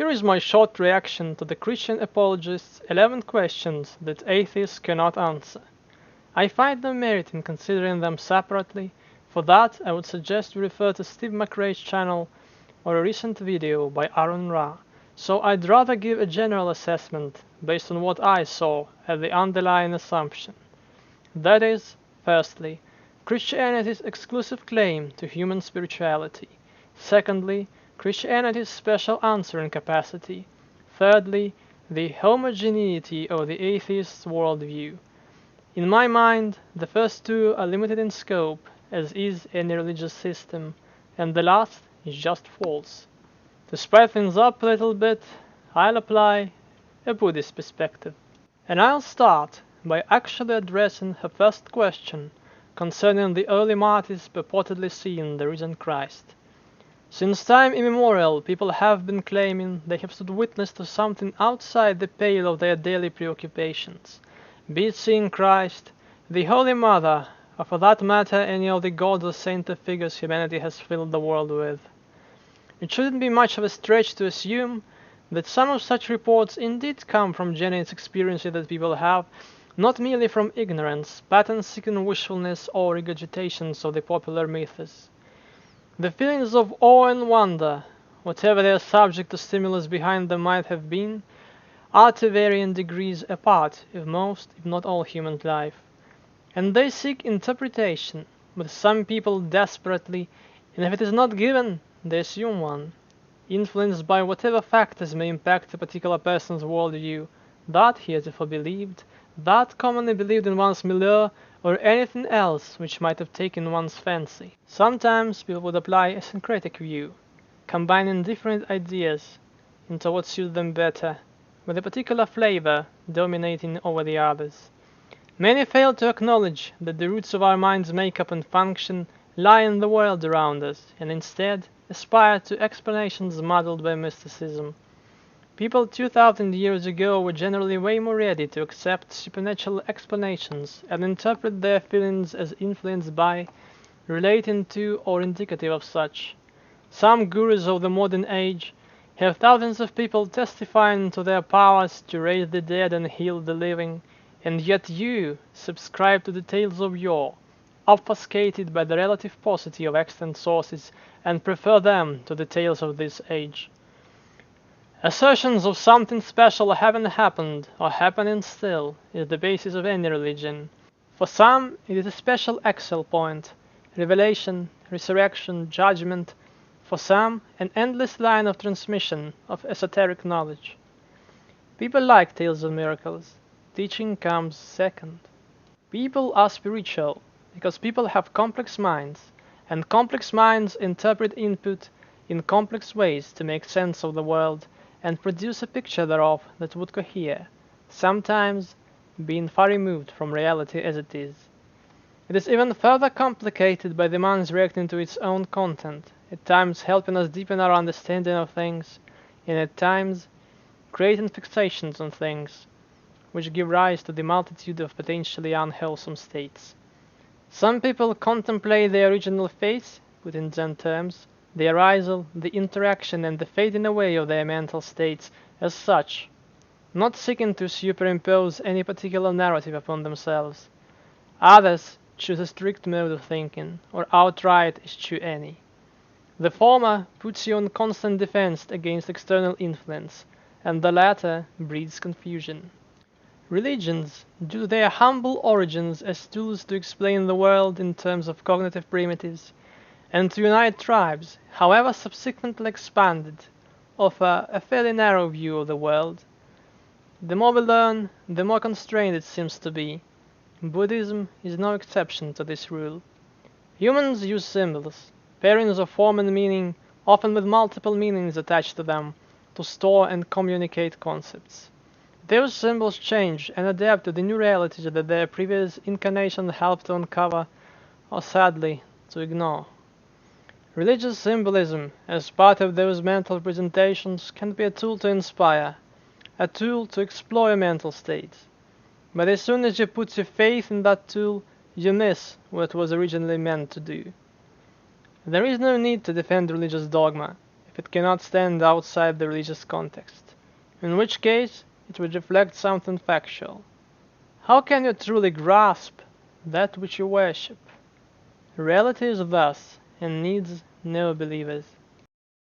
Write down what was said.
Here is my short reaction to the Christian apologists' 11 questions that atheists cannot answer. I find no merit in considering them separately. For that, I would suggest you refer to Steve McRae's channel or a recent video by Aaron Ra. So I'd rather give a general assessment based on what I saw as the underlying assumption. That is, firstly, Christianity's exclusive claim to human spirituality. Secondly, Christianity's special answering capacity. Thirdly, the homogeneity of the atheist's worldview. In my mind, the first two are limited in scope, as is any religious system, and the last is just false. To spice things up a little bit, I'll apply a Buddhist perspective. And I'll start by actually addressing her first question concerning the early martyrs purportedly seeing the risen Christ. Since time immemorial, people have been claiming they have stood witness to something outside the pale of their daily preoccupations, be it seeing Christ, the Holy Mother, or for that matter any of the gods or saintly figures humanity has filled the world with. It shouldn't be much of a stretch to assume that some of such reports indeed come from genuine experiences that people have, not merely from ignorance, pattern-seeking wishfulness, or regurgitations of the popular myths. The feelings of awe and wonder, whatever their subject or stimulus behind them might have been, are to varying degrees a part of most, if not all, human life, and they seek interpretation, with some people desperately, and if it is not given, they assume one, influenced by whatever factors may impact a particular person's worldview, that heretofore believed, that commonly believed in one's milieu, or anything else which might have taken one's fancy. Sometimes people would apply a syncretic view, combining different ideas into what suits them better, with a particular flavor dominating over the others. Many fail to acknowledge that the roots of our mind's makeup and function lie in the world around us, and instead aspire to explanations muddled by mysticism. People 2,000 years ago were generally way more ready to accept supernatural explanations and interpret their feelings as influenced by, relating to, or indicative of such. Some gurus of the modern age have thousands of people testifying to their powers to raise the dead and heal the living, and yet you subscribe to the tales of yore, obfuscated by the relative paucity of extant sources, and prefer them to the tales of this age. Assertions of something special having happened, or happening still, is the basis of any religion. For some, it is a special accel point, revelation, resurrection, judgment. For some, an endless line of transmission of esoteric knowledge. People like tales of miracles. Teaching comes second. People are spiritual because people have complex minds, and complex minds interpret input in complex ways to make sense of the world and produce a picture thereof that would cohere, sometimes being far removed from reality as it is. It is even further complicated by the mind's reacting to its own content, at times helping us deepen our understanding of things, and at times creating fixations on things, which give rise to the multitude of potentially unwholesome states. Some people contemplate the original faith, put in Zen terms, the arisal, the interaction, and the fading away of their mental states as such, not seeking to superimpose any particular narrative upon themselves. Others choose a strict mode of thinking, or outright eschew any. The former puts you on constant defense against external influence, and the latter breeds confusion. Religions due their humble origins as tools to explain the world in terms of cognitive primitives, and to unite tribes, however subsequently expanded, offer a fairly narrow view of the world. The more we learn, the more constrained it seems to be. Buddhism is no exception to this rule. Humans use symbols, pairings of form and meaning, often with multiple meanings attached to them, to store and communicate concepts. Those symbols change and adapt to the new realities that their previous incarnation helped to uncover, or sadly, to ignore. Religious symbolism, as part of those mental presentations, can be a tool to inspire, a tool to explore your mental state. But as soon as you put your faith in that tool, you miss what it was originally meant to do. There is no need to defend religious dogma. if it cannot stand outside the religious context, in which case it would reflect something factual. How can you truly grasp that which you worship? Reality is thus, and needs no believers.